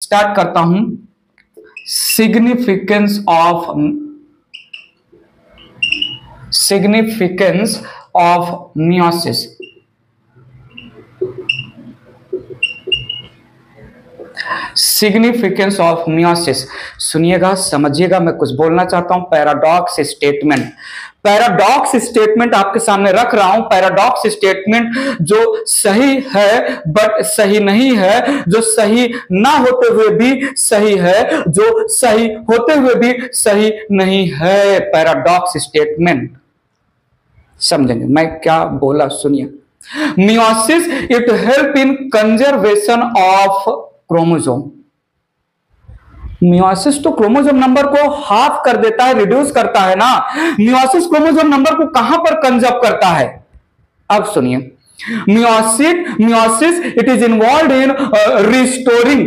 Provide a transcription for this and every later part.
Start करता हूं। Significance of meiosis. Significance of meiosis, सुनिएगा, समझिएगा, मैं कुछ बोलना चाहता हूं। पैराडॉक्स स्टेटमेंट, पैराडॉक्स स्टेटमेंट आपके सामने रख रहा हूं। पैराडॉक्स स्टेटमेंट जो सही है बट सही नहीं है, जो सही ना होते हुए भी सही है, जो सही होते हुए भी सही नहीं है। पैराडॉक्स स्टेटमेंट समझेंगे मैं क्या बोला, सुनिए। Meiosis it help in conservation of chromosome. Meiosis तो क्रोमोसोम नंबर को हाफ कर देता है, रिड्यूस करता है ना। मियोसिस क्रोमोसोम नंबर को कहां पर कंजर्व करता है? अब सुनिए, meiosis it is involve in restoring,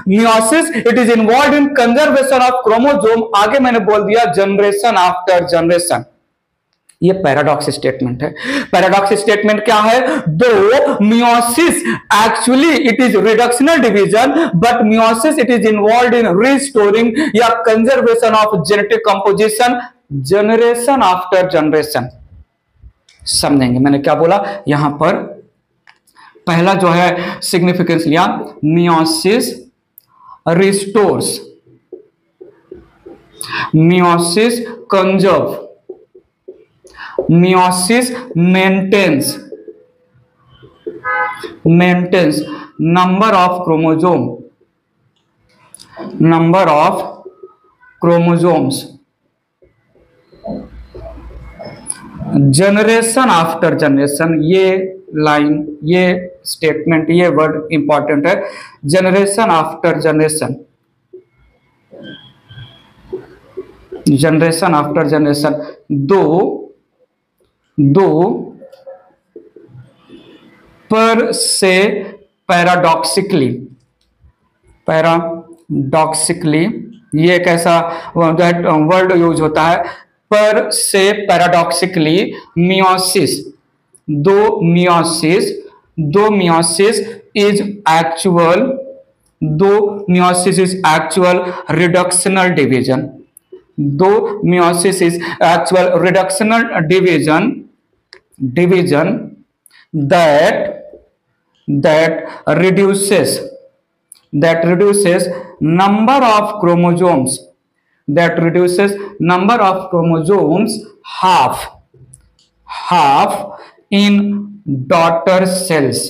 meiosis it is involve in conservation of chromosome. आगे मैंने बोल दिया जनरेशन आफ्टर जनरेशन। ये पैराडॉक्स स्टेटमेंट है। पैराडॉक्स स्टेटमेंट क्या है? Though meiosis actually it is reductional division, but meiosis it is involve in restoring या conservation of genetic composition generation after generation. समझेंगे मैंने क्या बोला यहां पर। पहला जो है सिग्निफिकेंस लिया, meiosis restores, meiosis conserve, meiosis maintains number of chromosomes generation after generation. ये लाइन, ये स्टेटमेंट, ये वर्ड इंपॉर्टेंट है। Generation after generation, generation after generation. दो पर से पैराडॉक्सिकली ये एक ऐसा वर्ड यूज होता है। पर से paradoxically meiosis, though meiosis is actual reductional division. Though meiosis is actual reductional division that reduces number of chromosomes, half in daughter cells।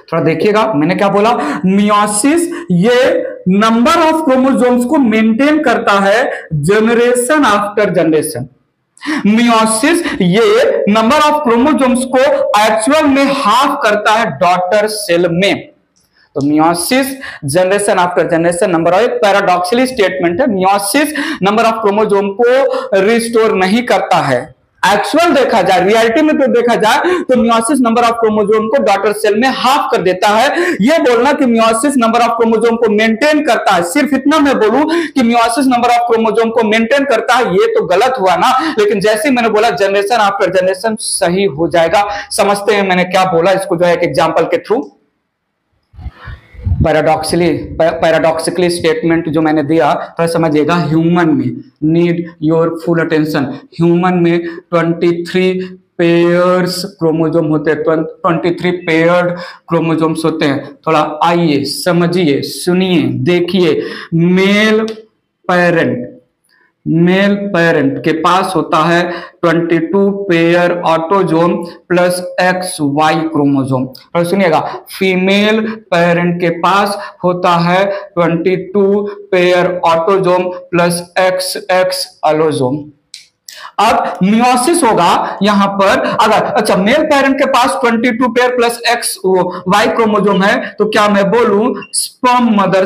थोड़ा देखिएगा मैंने क्या बोला। मियोसिस ये नंबर ऑफ क्रोमोसोम्स को मेंटेन करता है जनरेशन आफ्टर जनरेशन। मियोसिस ये नंबर ऑफ क्रोमोसोम्स को एक्चुअल में हाफ करता है डॉटर सेल में। तो meiosis generation after generation number of, paradoxically statement है। मियोसिस नंबर ऑफ क्रोमोसोम को रिस्टोर नहीं करता है। एक्चुअल देखा जाए, रियलिटी में तो देखा जाए तो मियोसिस नंबर ऑफ क्रोमोसोम को डॉटर सेल में हाफ कर देता है। ये बोलना कि मियोसिस नंबर ऑफ क्रोमोसोम को मेंटेन करता है, सिर्फ इतना मैं बोलूं कि मियोसिस नंबर ऑफ क्रोमोसोम को मेंटेन करता है, ये तो गलत हुआ ना। लेकिन जैसे मैंने बोला जनरेशन आफ्टर जनरेशन सही हो जाएगा। समझते हैं मैंने क्या बोला, इसको जो है एक एग्जांपल के थ्रू। पैराडॉक्सिकली स्टेटमेंट जो मैंने दिया तो समझिएगा। ह्यूमन में, need your full attention, human में 23 पेयर्स क्रोमोसोम होते हैं, 23 पेयर्ड क्रोमोसोम्स होते हैं। थोड़ा आइए समझिए, सुनिए, देखिए। मेल पेरेंट के पास होता है 22 pair autosome plus XY chromosome. और सुनिएगा, फीमेल पेरेंट के पास होता है 22 पेयर ऑटोजोम प्लस XX अलोजोम। अब मियोसिस होगा यहां पर, अगर अच्छा मेल पेरेंट के पास 22 पेयर प्लस XY क्रोमोसोम है तो क्या मैं बोलूं स्पर्म मदर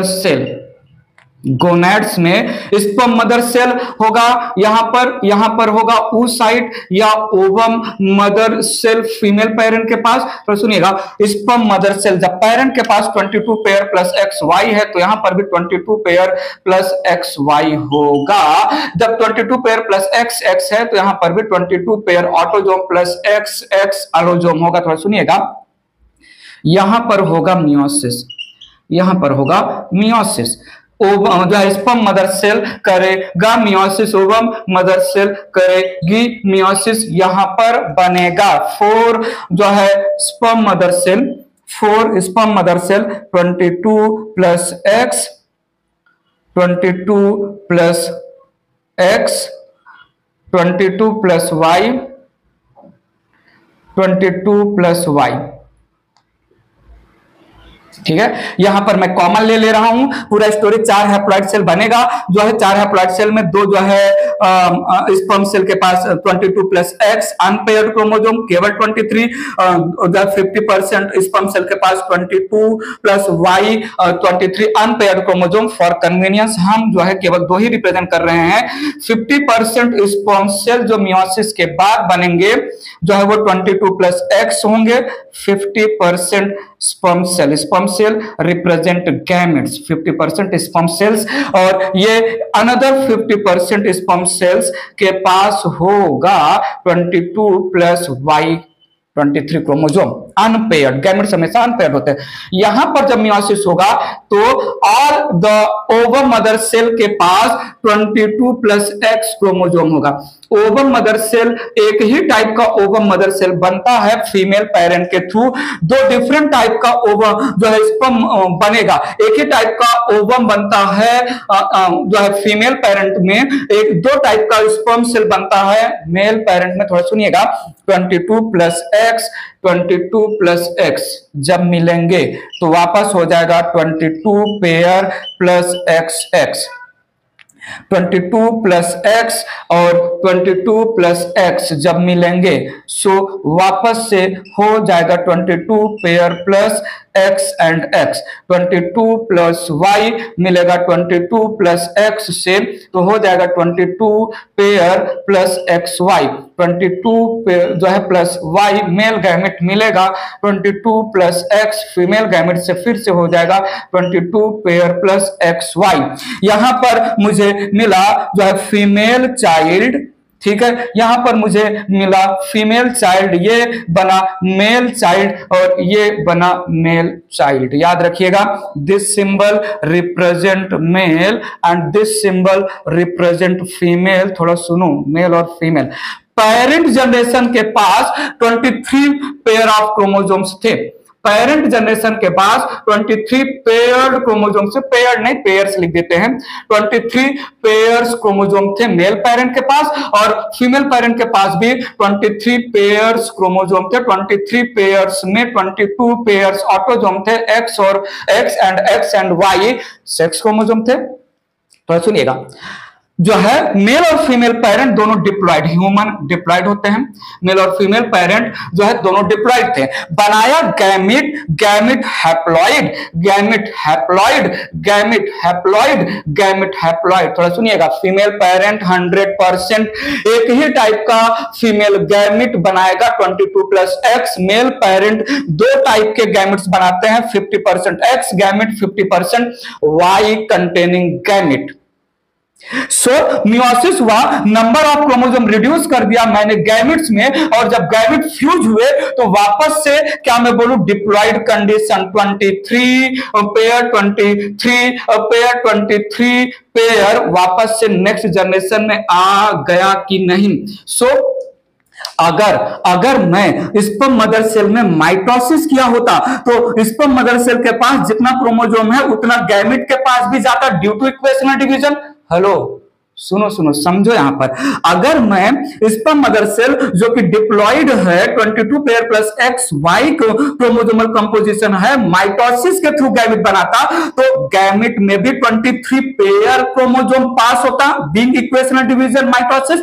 सेल। गोनैड्स में स्पर्म मदर सेल होगा, यहां पर होगा oocyte या ovum mother cell female parent के पास। तो सुनिएगा, स्पर्म मदर सेल जब पेरेंट के पास 22 पेयर प्लस XY है तो यहां पर भी 22 पेयर प्लस XY होगा। जब 22 पेयर प्लस XX है तो यहां पर भी 22 पेयर ऑटोजोम प्लस XX अलोजोम होगा। थोड़ा सुनिएगा, यहां पर होगा मियोसिस, यहां पर होगा मियोसिस। जो है स्पर्म मदर सेल करेगा मियोसिस, ओवम मदर सेल करेगी मियोसिस, यहां पर बनेगा 4 जो है sperm mother cell, 4 sperm mother cell 22 plus X, 22 plus X, 22 plus Y, 22 plus Y। ठीक है, यहां पर मैं कॉमन ले रहा हूं पूरा स्टोरी। 4 हैप्लॉइड सेल बनेगा, जो है 4 हैप्लॉइड सेल में 2 जो है स्पर्म सेल के पास 22 प्लस X अनपेयर्ड क्रोमोसोम केवल 23, 50% स्पर्म सेल के पास 22 plus Y 23 unpaired chromosome. For convenience हम जो है केवल 2 ही रिप्रेजेंट कर रहे हैं। 50% स्पर्म सेल जो मियोसिस के बाद बनेंगे जो है वो 22 प्लस X होंगे। 50% sperm cell represent gametes, 50% sperm cells, और ये अनदर 50% स्पर्म सेल्स के पास होगा 22 plus Y 23 chromosome unpaired. Gametes हमेशा अनपेयर्ड होते हैं। यहां पर जब मियोसिस होगा तो all the ovum mother cell के पास 22 प्लस X क्रोमोसोम होगा। ओवम मदर सेल एक ही टाइप का ओवम मदर सेल बनता है फीमेल पेरेंट के थ्रू। 2 डिफरेंट टाइप का ओवम जो है स्पर्म बनेगा। एक ही टाइप का ओवम बनता है जो है फीमेल पेरेंट में, 2 टाइप का स्पर्म सेल बनता है मेल पेरेंट में। थोड़ा सुनिएगा, 22 प्लस X 22 प्लस X जब मिलेंगे तो वापस हो जाएगा 22 pair plus XX। 22 plus X और 22 प्लस X जब मिलेंगे सो वापस से हो जाएगा 22 pair plus X and X। 22 plus Y मिलेगा 22 प्लस X से, तो हो जाएगा 22 पेयर प्लस XY। 22 पेयर जो है प्लस Y मेल गैमेट मिलेगा, 22 प्लस X फीमेल गैमेट से फिर से हो जाएगा 22 पेयर प्लस XY। यहां पर मुझे मिला जो है फीमेल चाइल्ड, ठीक है, यहां पर मुझे मिला फीमेल चाइल्ड, ये बना मेल चाइल्ड और ये बना मेल चाइल्ड। याद रखिएगा, this symbol represent male and this symbol represent female. थोड़ा सुनो, मेल और फीमेल। पेरेंट जनरेशन के पास 23 पेयर ऑफ क्रोमोसोम्स थे। पेरेंट जनरेशन के पास 23 पेयर्ड क्रोमोसोम से, पेयर्ड नहीं पेयर्स लिख देते हैं, 23 पेयर्स क्रोमोसोम थे मेल पेरेंट के पास, और फीमेल पेरेंट के पास भी 23 पेयर्स क्रोमोसोम थे। 23 पेयर्स में 22 पेयर्स ऑटोसोम थे, X and Y sex chromosome थे। तो सुनिएगा, जो है मेल और फीमेल पेरेंट दोनों डिप्लॉयड, ह्यूमन डिप्लॉयड होते हैं। मेल और फीमेल पेरेंट जो है दोनों डिप्लॉयड थे। बनाया gamete, gamete haploid, gamete haploid, gamete haploid, gamete haploid. थोड़ा सुनिएगा, फीमेल पेरेंट 100% एक ही टाइप का फीमेल गैमिट बनाएगा 22 plus X। Male parent 2 type के गैमिट्स बनाते हैं, 50% X गैमिट, 50% Y containing gamete. So meiosis हुआ, नंबर ऑफ क्रोमोसोम रिड्यूस कर दिया मैंने गैमेट्स में, और जब गैमेट फ्यूज हुए तो वापस से क्या मैं बोलूं, diploid condition 23 pair, 23 pair, 23 pair वापस से नेक्स्ट जनरेशन में आ गया कि नहीं। सो अगर मैं स्पर्म मदर सेल में माइटोसिस किया होता तो स्पर्म मदर सेल के पास जितना क्रोमोसोम है उतना गैमेट के पास भी जाता due to equational division. Hello, सुनो सुनो समझो यहां पर, अगर मैं स्पर्म मदर सेल जो कि डिप्लॉइड है 22 pair plus X Y chromosomal composition है, माइटोसिस के थ्रू गैमिट बनाता, तो गैमिट में भी 23 पेयर क्रोमोसोम पास होता, being equational division mitosis.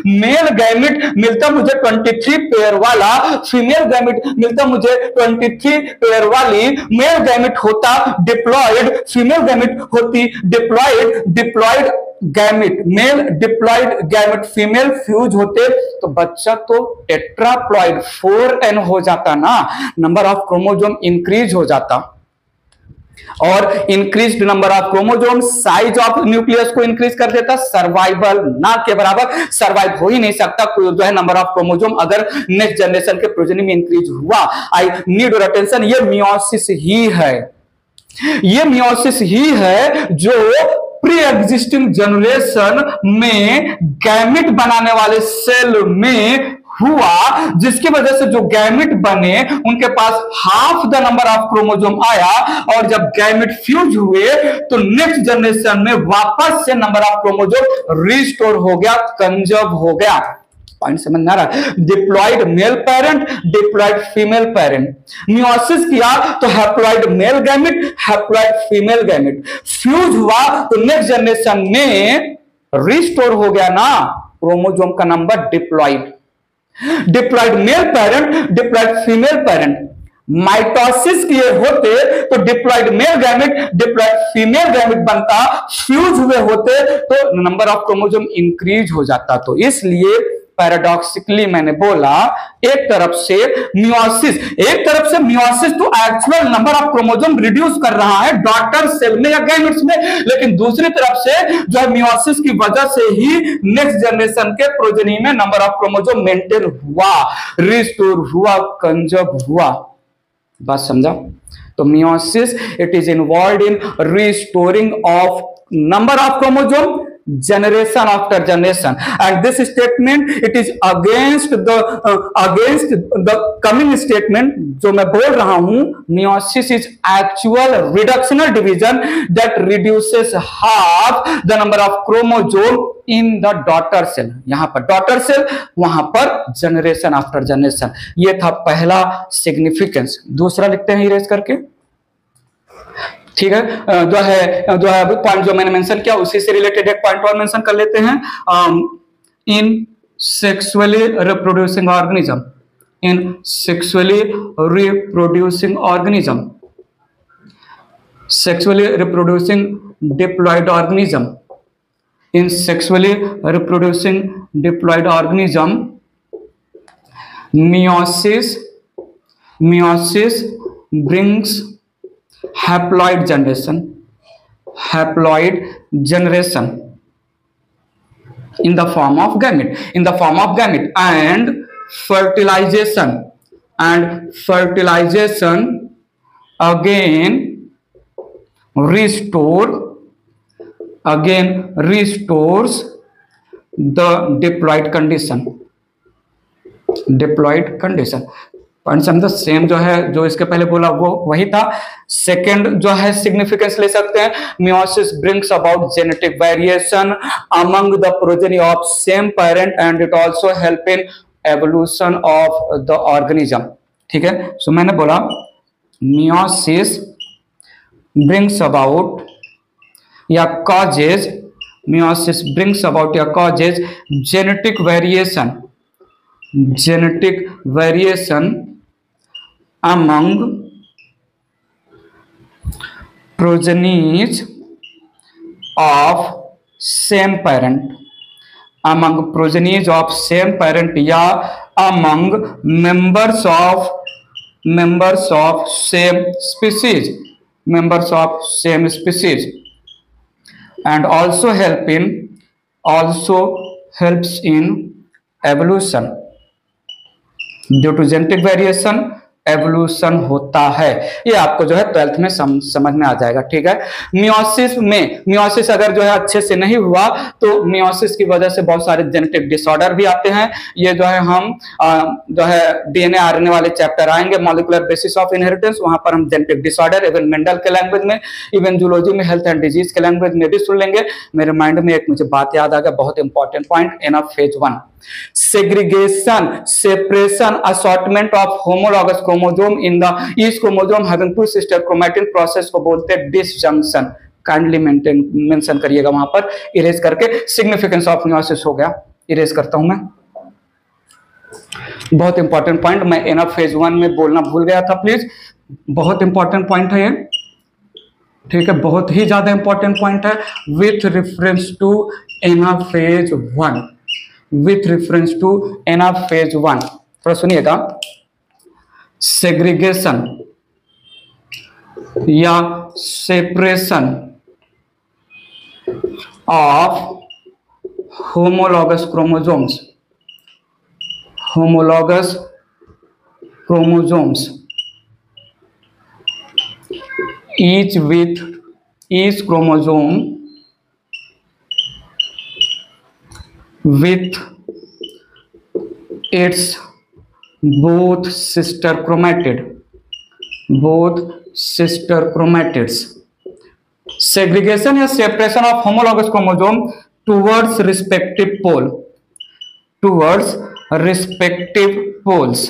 Male gamete मिलता मुझे 23 पेयर वाला, फीमेल गैमिट मिलता मुझे 23 पेयर वाली, मेल गैमिट होता डिप्लॉइड, फीमेल गैमिट होती diploid, diploid gamete mail, diploid gamete female fuse होते तो बच्चा तो टेट्राप्लॉइड 4n हो जाता ना, नंबर ऑफ क्रोमोसोम इंक्रीज हो जाता, और increased number of chromosome size of nucleus को इंक्रीज कर देता, सर्वाइवल ना के बराबर, सर्वाइव हो ही नहीं सकता जो है नंबर ऑफ क्रोमोसोम अगर नेक्स्ट जनरेशन के प्रोजेनी में इंक्रीज हुआ। आई नीड योर अटेंशन, ये मियोसिस ही है, ये मियोसिस ही है जो प्री एग्जिस्टिंग जनरेशन में गैमिट बनाने वाले सेल में हुआ, जिसकी वजह से जो गैमिट बने उनके पास half the number of chromosome आया, और जब गैमिट फ्यूज हुए तो नेक्स्ट जनरेशन में वापस से नंबर ऑफ क्रोमोसोम रिस्टोर हो गया, कंजर्व हो गया। पॉइंट समझ में आ रहा है? Diploid male parent, diploid female parent, meiosis किया तो haploid male gamete, haploid female gamete, fuse हुआ तो नेक्स्ट जनरेशन में रिस्टोर हो गया ना क्रोमोसोम का number diploid, diploid male parent, diploid female parent, mitosis किए होते तो diploid male gamete, diploid female gamete बनता, फ्यूज हुए होते तो नंबर ऑफ क्रोमोसोम इंक्रीज हो जाता। तो इसलिए पैराडॉक्सिकली मैंने बोला एक तरफ से मियोसिस, एक तरफ से मियोसिस तो actual number of chromosome reduce कर रहा है डॉटर सेल में या गैमेट्स में, लेकिन दूसरी तरफ से जो है मियोसिस की वजह से ही नेक्स्ट जनरेशन के प्रोजेनी में नंबर ऑफ क्रोमोसोम मेंटेन हुआ, रिस्टोर हुआ, कंजर्व हुआ। बात समझा? तो meiosis it is involve in restoring of number of chromosome generation after generation, and this statement it is against the coming statement जो मैं बोल रहा हूं, meiosis is actual reductional division that reduces half the number of chromosome in the daughter cell। यहां पर daughter cell, वहां पर generation after generation। ये था पहला significance। दूसरा लिखते हैं इरेज करके, ठीक है? जो है पॉइंट जो मैंने मेंशन किया उसी से रिलेटेड एक पॉइंट और मेंशन कर लेते हैं। In sexually reproducing organism, in sexually reproducing organism, sexually reproducing diploid organism, in sexually reproducing diploid organism meiosis brings haploid generation in the form of gamete, and fertilization again restores the diploid condition। Point समझो? Same जो है जो इसके पहले बोला वो वही था। सेकंड जो है सिग्निफिकेंस ले सकते हैं, meiosis brings about genetic variation among the progeny of same parent and it also help in evolution of the organism. ठीक है? सो मैंने बोला मियोसिस ब्रिंग्स अबाउट या कॉजेज, मियोसिस ब्रिंग्स अबाउट या causes genetic variation among progenies of same parent, या among members of same species, and also helps in evolution due to genetic variation, evolution होता है। ये आपको जो है 12th में समझ में आ जाएगा, ठीक है। मियोसिस अगर जो है अच्छे से नहीं हुआ तो मियोसिस की वजह से बहुत सारे जेनेटिक डिसऑर्डर भी आते हैं। ये जो है हम जो है डीएनए आरएनए वाले चैप्टर आएंगे, मॉलिक्यूलर बेसिस ऑफ इनहेरिटेंस, वहां पर हम जेनेटिक डिसऑर्डर इवन मेंडल के लैंग्वेज में, इवन जूलॉजी में हेल्थ एंड डिजीज के लैंग्वेज में भी सुन लेंगे। मेरे माइंड में एक मुझे बात याद आ गया, बहुत important point in of phase 1, segregation, separation, assortment of homologous chromosome in the each chromosome having two sister chromatin process को बोलते हैं disjunction। काइंडली मेंशन करिएगा वहां पर इरेज करके। सिग्निफिकेंस ऑफ मियोसिस हो गया, इरेज करता हूं मैं। बहुत इंपॉर्टेंट पॉइंट मैं एन ऑफ फेज 1 में बोलना भूल गया था, प्लीज। बहुत इंपॉर्टेंट पॉइंट है ये, ठीक है, बहुत ही ज्यादा इंपॉर्टेंट पॉइंट है। With reference to anaphase 1, with reference to anaphase 1, थोड़ा सुनिएगा। सेग्रीगेशन या separation of homologous chromosomes, homologous chromosomes each with each chromosome with its both sister chromatids, segregation या separation of homologous chromosome towards respective poles।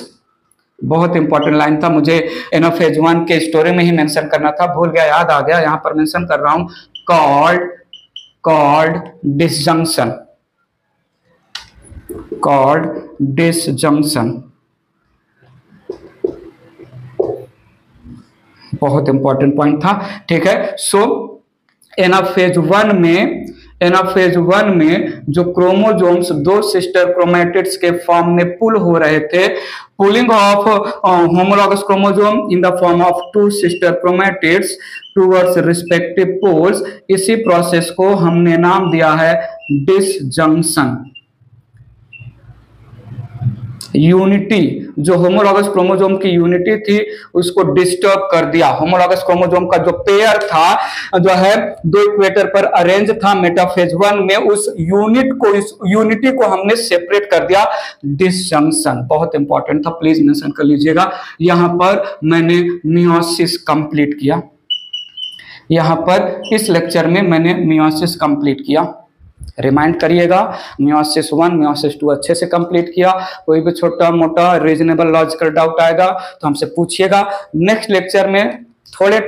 बहुत important line था, मुझे इन phase 1 के story में ही mention करना था, भूल गया, याद आ गया, यहां पर मेंशन कर रहा हूं। कॉल्ड डिसजंक्शन, बहुत इंपॉर्टेंट पॉइंट था, ठीक है। सो इन फेज 1 में जो क्रोमोसोम्स दो सिस्टर क्रोमैटिड्स के फॉर्म में पुल हो रहे थे, pulling of homologous chromosome in the form of two sister chromatids towards respective poles, इसी प्रोसेस को हमने नाम दिया है डिसजंक्शन। यूनिटी, जो होमोलॉगस क्रोमोसोम की यूनिटी थी उसको डिस्टर्ब कर दिया। होमोलॉगस क्रोमोसोम का जो पेयर था जो है दो इक्वेटर पर अरेंज था मेटाफेज 1 में, उस यूनिटी को हमने सेपरेट कर दिया, डिसजंक्शन। बहुत इंपॉर्टेंट था, प्लीज मेंशन कर लीजिएगा। यहां पर मैंने मियोसिस कंप्लीट किया, यहां पर इस लेक्चर में मैंने मियोसिस कंप्लीट किया। रिमाइंड करिएगा, मियोसिस 1 मियोसिस 2 अच्छे से कंप्लीट किया। कोई भी छोटा मोटा रीजनेबल लॉजिकल डाउट आएगा तो हमसे पूछिएगा। नेक्स्ट लेक्चर में थोड़े